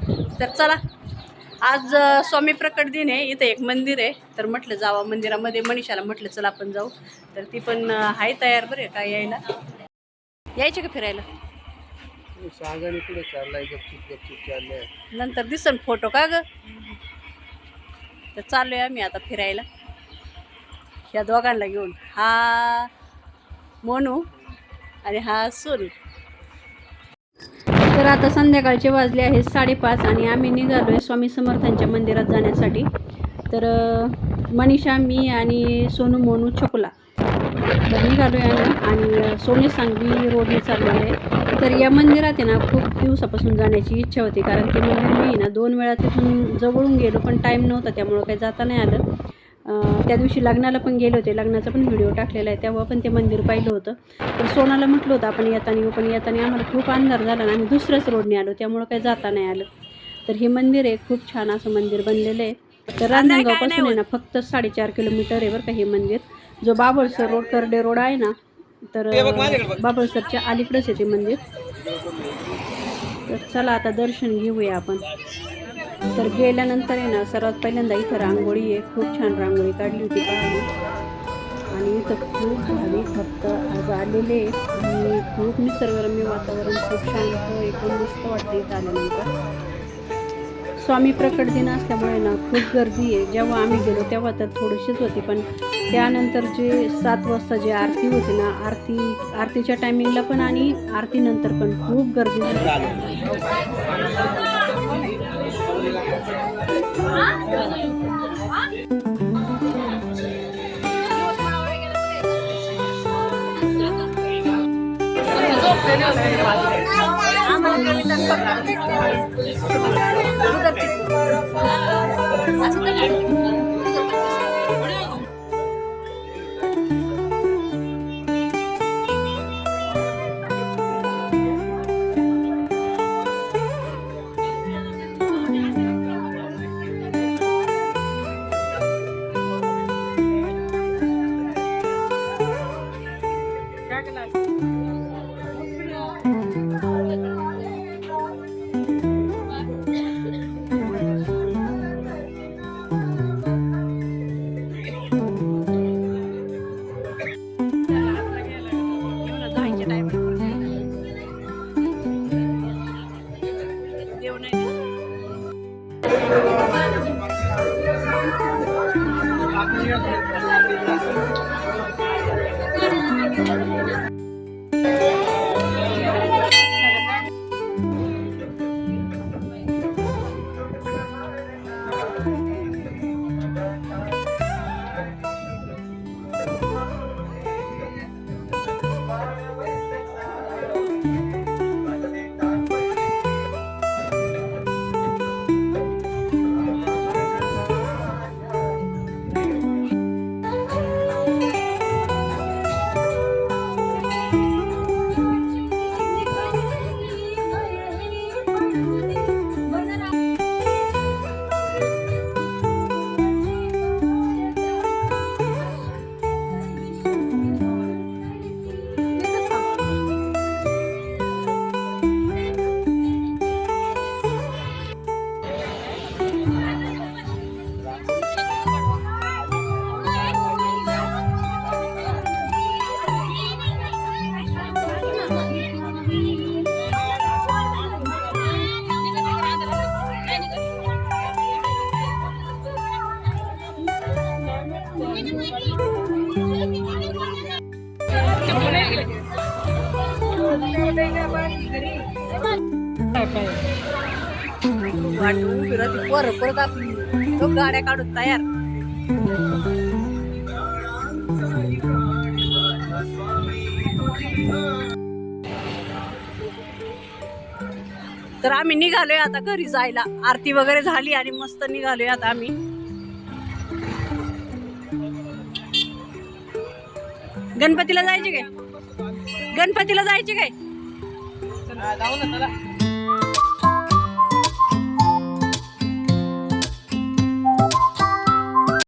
तर चला, आज स्वामी प्रकट दिन आहे. इथं एक मंदिर आहे, तर म्हटलं जावा मंदिरामध्ये. मनीषाला म्हटलं चला आपण जाऊ, तर ती पण आहे तयार बरं का यायला. यायचे का फिरायला? पुढे चाललाय, गपचूप चाललंय. नंतर दिसन फोटो का ग. तर चाललोय आम्ही आता फिरायला ह्या दोघांना घेऊन. हा मोनू आणि हा सोनू. तर आता संध्याकाळचे वाजले आहेत 5:30 आणि आम्ही निघालो आहे स्वामी समर्थांच्या मंदिरात जाण्यासाठी. तर मनीषा, मी आणि सोनू, मोनू, छकुला तर निघालो आहे आम्ही. आणि सोने सांगवी रोडने चाललो आहे. तर या मंदिरात आहे ना खूप दिवसापासून जाण्याची इच्छा होती, कारण ते मंदिर मी ना 2 वेळा तिथून जवळून गेलो, पण टाईम नव्हता त्यामुळं काही जाता नाही आलं. त्या दिवशी लग्नाला पण गेले होते, लग्नाचा पण व्हिडिओ टाकलेला आहे, तेव्हा पण ते मंदिर पाहिलं होतं. तर सोनाला म्हटलं होतं आपण येताना येऊ, पण येताना आम्हाला खूप अंधार झाला आणि आम्ही दुसऱ्याच रोडने आलो, त्यामुळं काही जाता नाही आलं. तर हे मंदिर आहे, खूप छान असं मंदिर बनलेलं आहे. तर रांजणगावपासून आहे ना फक्त 4.5 किलोमीटर आहे बरं का हे मंदिर. जो बाबळसर रोड, करडे रोड आहे ना, तर बाबळसरच्या अलीकडेच आहे ते मंदिर. तर चला आता दर्शन घेऊया आपण. तर गेल्यानंतर आहे ना सर्वात पहिल्यांदा इथं रांगोळी आहे, खूप छान रांगोळी काढली होती पाहावी. आणि इथं खूप भाविक भक्त आज आलेले आणि खूप निसर्गरम्य वातावरण, खूप शांत, एकदम मस्त वाटतं इथं आल्यानंतर. स्वामी प्रकट दिन असल्यामुळे ना खूप गर्दी आहे. जेव्हा आम्ही गेलो तेव्हा तर थोडीशीच होती, पण त्यानंतर जे 7 वाजता जी आरती होती ना, आरतीच्या टायमिंगला पण आणि आरतीनंतर पण खूप गर्दी झाली. परत आपली गाड्या काढून तयार. तर आम्ही निघालोय आता घरी जायला. आरती वगैरे झाली आणि मस्त निघालोय आता आम्ही. गणपतीला जायचे काय? गणपतीला जायचे काय?